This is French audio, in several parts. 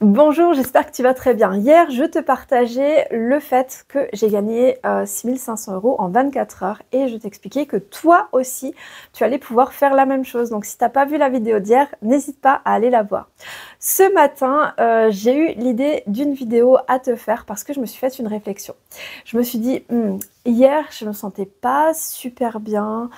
Bonjour, j'espère que tu vas très bien. Hier, je te partageais le fait que j'ai gagné 6 500 € en 24 heures et je t'expliquais que toi aussi, tu allais pouvoir faire la même chose. Donc, si tu n'as pas vu la vidéo d'hier, n'hésite pas à aller la voir. Ce matin, j'ai eu l'idée d'une vidéo à te faire parce que je me suis fait une réflexion. Je me suis dit, hier, je me sentais pas super bien,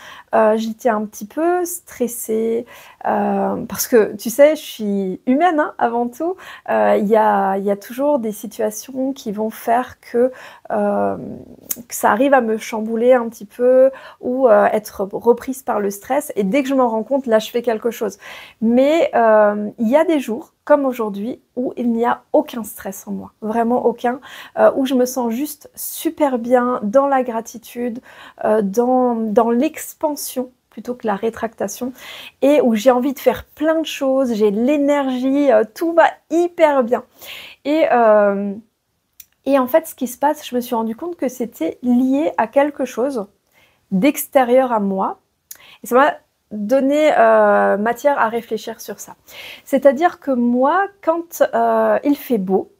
j'étais un petit peu stressée parce que, tu sais, je suis humaine hein, avant tout. Il y a toujours des situations qui vont faire que ça arrive à me chambouler un petit peu ou être reprise par le stress. Et dès que je m'en rends compte, là, je fais quelque chose. Mais il y a des jours, comme aujourd'hui, où il n'y a aucun stress en moi, vraiment aucun, où je me sens juste super bien dans la gratitude, dans l'expansion plutôt que la rétractation, et où j'ai envie de faire plein de choses, j'ai l'énergie, tout va hyper bien. Et, euh, et en fait, ce qui se passe, je me suis rendu compte que c'était lié à quelque chose d'extérieur à moi, et ça m'a donné matière à réfléchir sur ça. C'est-à-dire que moi, quand il fait beau,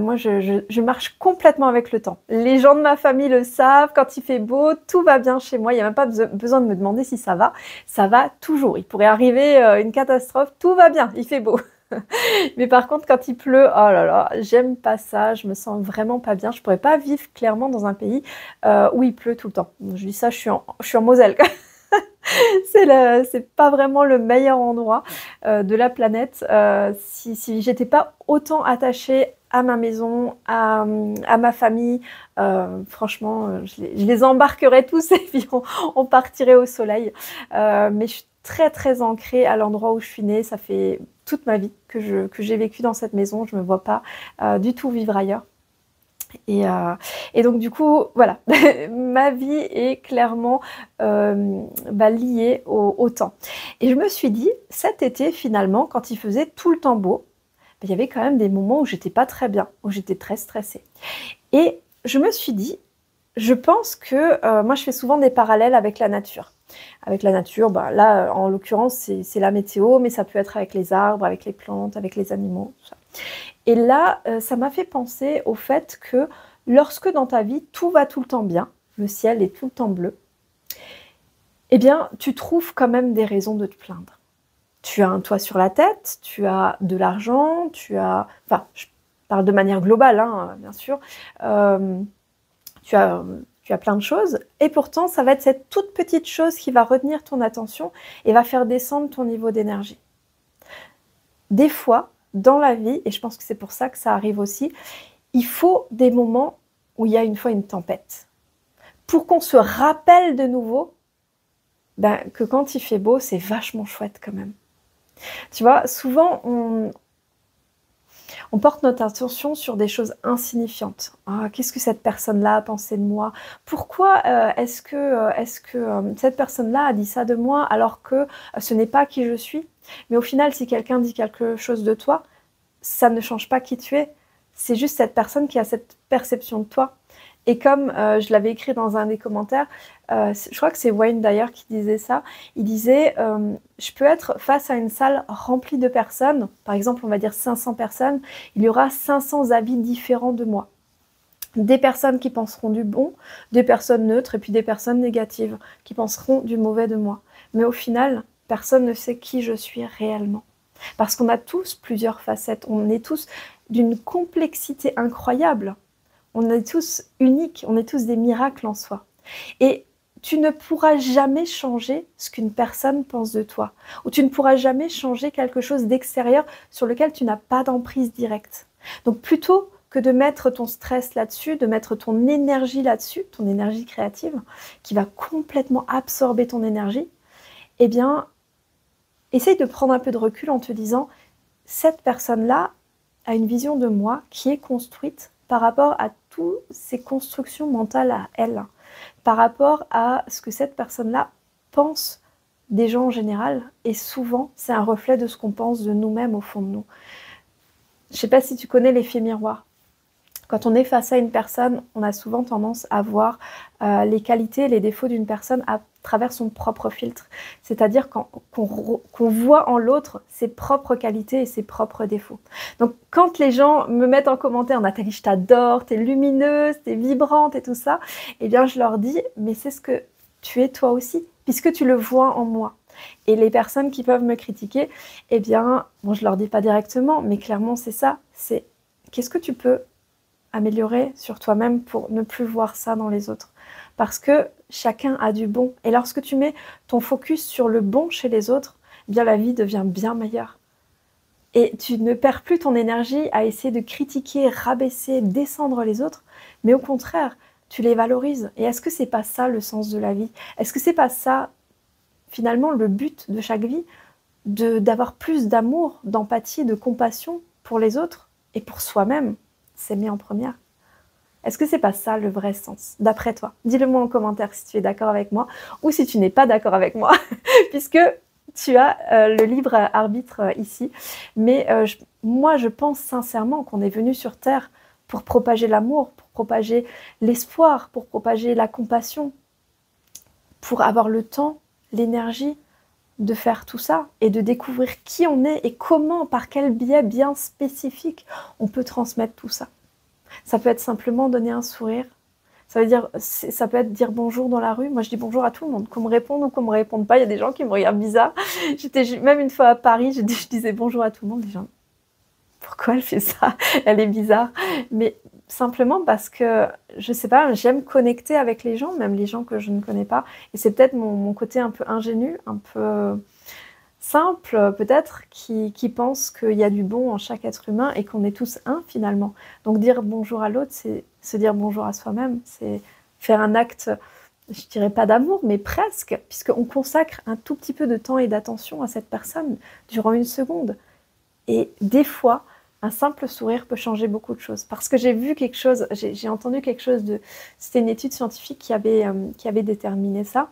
moi, je marche complètement avec le temps. Les gens de ma famille le savent, quand il fait beau, tout va bien chez moi. Il n'y a même pas besoin de me demander si ça va. Ça va toujours. Il pourrait arriver une catastrophe, tout va bien, il fait beau. Mais par contre, quand il pleut, oh là là, j'aime pas ça, je me sens vraiment pas bien. Je pourrais pas vivre clairement dans un pays où il pleut tout le temps. Je dis ça, je suis en Moselle. C'est pas vraiment le meilleur endroit de la planète. Si j'étais pas autant attachée à ma maison, à ma famille, franchement, je les embarquerais tous et puis on partirait au soleil. Mais je suis très très ancrée à l'endroit où je suis née. Ça fait toute ma vie que j'ai vécu dans cette maison. Je me vois pas du tout vivre ailleurs. Et donc du coup, voilà, ma vie est clairement liée au temps. Et je me suis dit, cet été finalement, quand il faisait tout le temps beau, il y avait quand même des moments où j'étais pas très bien, où j'étais très stressée. Et je me suis dit, je pense que moi je fais souvent des parallèles avec la nature. Avec la nature, là en l'occurrence c'est la météo, mais ça peut être avec les arbres, avec les plantes, avec les animaux, tout ça. Et là, ça m'a fait penser au fait que lorsque dans ta vie, tout va tout le temps bien, le ciel est tout le temps bleu, eh bien, tu trouves quand même des raisons de te plaindre. Tu as un toit sur la tête, tu as de l'argent, Enfin, je parle de manière globale, hein, bien sûr. Euh, tu as, tu as plein de choses, et pourtant, ça va être cette toute petite chose qui va retenir ton attention et va faire descendre ton niveau d'énergie. Des fois, dans la vie, et je pense que c'est pour ça que ça arrive aussi, il faut des moments où il y a une fois une tempête. Pour qu'on se rappelle de nouveau que quand il fait beau, c'est vachement chouette quand même. Tu vois, souvent, on porte notre attention sur des choses insignifiantes. Ah, qu'est-ce que cette personne-là a pensé de moi? Pourquoi est-ce que cette personne-là a dit ça de moi alors que ce n'est pas qui je suis? Mais au final, si quelqu'un dit quelque chose de toi, ça ne change pas qui tu es. C'est juste cette personne qui a cette perception de toi. Et comme je l'avais écrit dans un des commentaires, je crois que c'est Wayne d'ailleurs qui disait ça, il disait je peux être face à une salle remplie de personnes, par exemple on va dire 500 personnes, il y aura 500 avis différents de moi. Des personnes qui penseront du bon, des personnes neutres et puis des personnes négatives qui penseront du mauvais de moi. Mais au final, personne ne sait qui je suis réellement. Parce qu'on a tous plusieurs facettes, on est tous d'une complexité incroyable. On est tous uniques, on est tous des miracles en soi. Et tu ne pourras jamais changer ce qu'une personne pense de toi. Ou tu ne pourras jamais changer quelque chose d'extérieur sur lequel tu n'as pas d'emprise directe. Donc plutôt que de mettre ton stress là-dessus, de mettre ton énergie là-dessus, ton énergie créative, qui va complètement absorber ton énergie, eh bien, essaye de prendre un peu de recul en te disant, cette personne-là a une vision de moi qui est construite par rapport à toutes ces constructions mentales à elle, par rapport à ce que cette personne-là pense des gens en général, et souvent c'est un reflet de ce qu'on pense de nous-mêmes au fond de nous. Je ne sais pas si tu connais l'effet miroir. Quand on est face à une personne, on a souvent tendance à voir les qualités et les défauts d'une personne à travers son propre filtre. C'est-à-dire qu'on voit en l'autre ses propres qualités et ses propres défauts. Donc quand les gens me mettent en commentaire « Nathalie, je t'adore, t'es lumineuse, t'es vibrante et tout ça », eh bien je leur dis « Mais c'est ce que tu es toi aussi, puisque tu le vois en moi ». Et les personnes qui peuvent me critiquer, eh bien, bon, je leur dis pas directement, mais clairement c'est ça, c'est qu'est-ce que tu peux améliorer sur toi-même pour ne plus voir ça dans les autres. Parce que chacun a du bon. Et lorsque tu mets ton focus sur le bon chez les autres, eh bien la vie devient bien meilleure. Et tu ne perds plus ton énergie à essayer de critiquer, rabaisser, descendre les autres, mais au contraire, tu les valorises. Et est-ce que c'est pas ça le sens de la vie? Est-ce que c'est pas ça, finalement, le but de chaque vie? D'avoir plus d'amour, d'empathie, de compassion pour les autres et pour soi-même, s'aimer en première. Est-ce que c'est pas ça le vrai sens, d'après toi? Dis-le moi en commentaire si tu es d'accord avec moi ou si tu n'es pas d'accord avec moi, puisque tu as le libre arbitre ici. Mais moi, je pense sincèrement qu'on est venu sur Terre pour propager l'amour, pour propager l'espoir, pour propager la compassion, pour avoir le temps, l'énergie de faire tout ça et de découvrir qui on est et comment, par quel biais bien spécifique, on peut transmettre tout ça. Ça peut être simplement donner un sourire. Ça peut être dire bonjour dans la rue. Moi, je dis bonjour à tout le monde, qu'on me réponde ou qu'on me réponde pas. Il y a des gens qui me regardent bizarre. J'étais même une fois à Paris, je disais bonjour à tout le monde. Les gens, pourquoi elle fait ça? Elle est bizarre. Mais simplement parce que, je sais pas, j'aime connecter avec les gens, même les gens que je ne connais pas. Et c'est peut-être mon côté un peu ingénu, un peu simple peut-être, qui pense qu'il y a du bon en chaque être humain et qu'on est tous un finalement. Donc dire bonjour à l'autre, c'est se dire bonjour à soi-même, c'est faire un acte, je dirais pas d'amour, mais presque, puisqu'on consacre un tout petit peu de temps et d'attention à cette personne durant une seconde. Et des fois, un simple sourire peut changer beaucoup de choses. Parce que j'ai vu quelque chose, j'ai entendu quelque chose de... C'était une étude scientifique qui avait déterminé ça.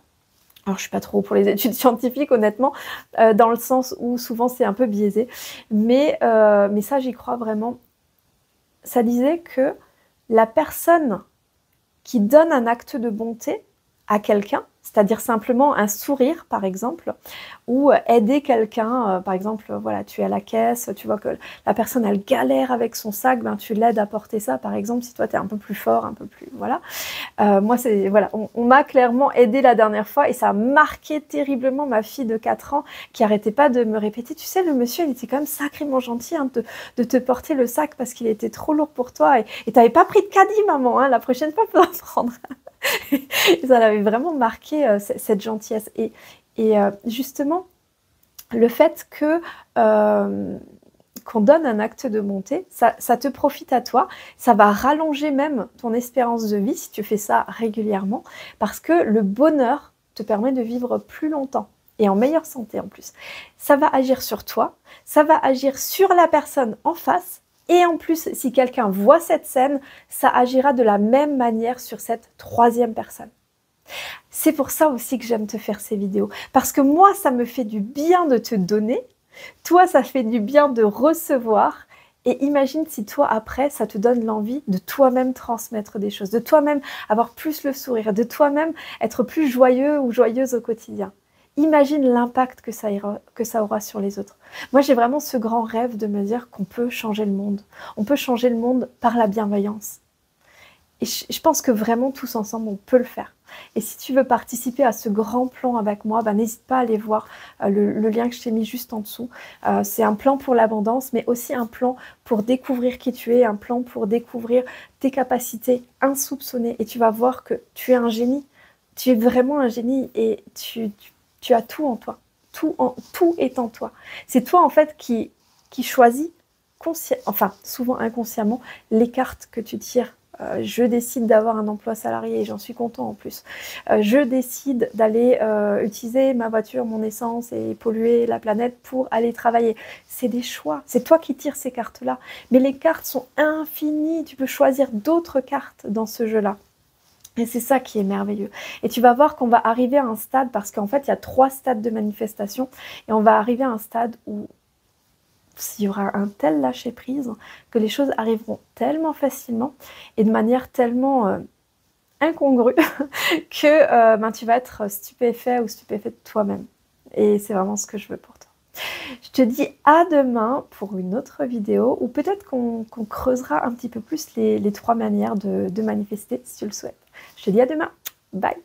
Alors, je suis pas trop pour les études scientifiques, honnêtement, dans le sens où souvent c'est un peu biaisé. Mais ça, j'y crois vraiment. Ça disait que la personne qui donne un acte de bonté à quelqu'un, c'est-à-dire simplement un sourire par exemple, ou aider quelqu'un, par exemple, voilà, tu es à la caisse, tu vois que la personne elle galère avec son sac, ben, tu l'aides à porter ça par exemple, si toi tu es un peu plus fort, un peu plus, voilà. Moi, voilà, on m'a clairement aidé la dernière fois et ça a marqué terriblement ma fille de 4 ans qui arrêtait pas de me répéter, tu sais, le monsieur, il était quand même sacrément gentil hein, de te porter le sac parce qu'il était trop lourd pour toi et t'avais pas pris de caddie, maman, hein, la prochaine fois, faut en prendre. Et ça l'avait vraiment marqué, cette gentillesse. Et justement, le fait que... qu'on donne un acte de bonté, ça te profite à toi, ça va rallonger même ton espérance de vie si tu fais ça régulièrement, parce que le bonheur te permet de vivre plus longtemps et en meilleure santé en plus. Ça va agir sur toi, ça va agir sur la personne en face, et en plus, si quelqu'un voit cette scène, ça agira de la même manière sur cette troisième personne. C'est pour ça aussi que j'aime te faire ces vidéos, parce que moi, ça me fait du bien de te donner. Toi, ça fait du bien de recevoir et imagine si toi, après, ça te donne l'envie de toi-même transmettre des choses, de toi-même avoir plus le sourire, de toi-même être plus joyeux ou joyeuse au quotidien. Imagine l'impact que ça aura sur les autres. Moi, j'ai vraiment ce grand rêve de me dire qu'on peut changer le monde. On peut changer le monde par la bienveillance. Et je pense que vraiment, tous ensemble, on peut le faire. Et si tu veux participer à ce grand plan avec moi, bah, n'hésite pas à aller voir le lien que je t'ai mis juste en dessous. C'est un plan pour l'abondance, mais aussi un plan pour découvrir qui tu es, un plan pour découvrir tes capacités insoupçonnées. Et tu vas voir que tu es un génie. Tu es vraiment un génie et tu as tout en toi. Tout est en toi. C'est toi, en fait, qui choisis, enfin, souvent inconsciemment, les cartes que tu tires. Je décide d'avoir un emploi salarié et j'en suis content en plus. Je décide d'aller utiliser ma voiture, mon essence et polluer la planète pour aller travailler. C'est des choix. C'est toi qui tires ces cartes-là. Mais les cartes sont infinies. Tu peux choisir d'autres cartes dans ce jeu-là. Et c'est ça qui est merveilleux. Et tu vas voir qu'on va arriver à un stade, parce qu'en fait, il y a 3 stades de manifestation, et on va arriver à un stade où il y aura un tel lâcher-prise que les choses arriveront tellement facilement et de manière tellement incongru que ben, tu vas être stupéfait ou stupéfait de toi-même. Et c'est vraiment ce que je veux pour toi. Je te dis à demain pour une autre vidéo ou peut-être qu'on creusera un petit peu plus les 3 manières de manifester si tu le souhaites. Je te dis à demain. Bye!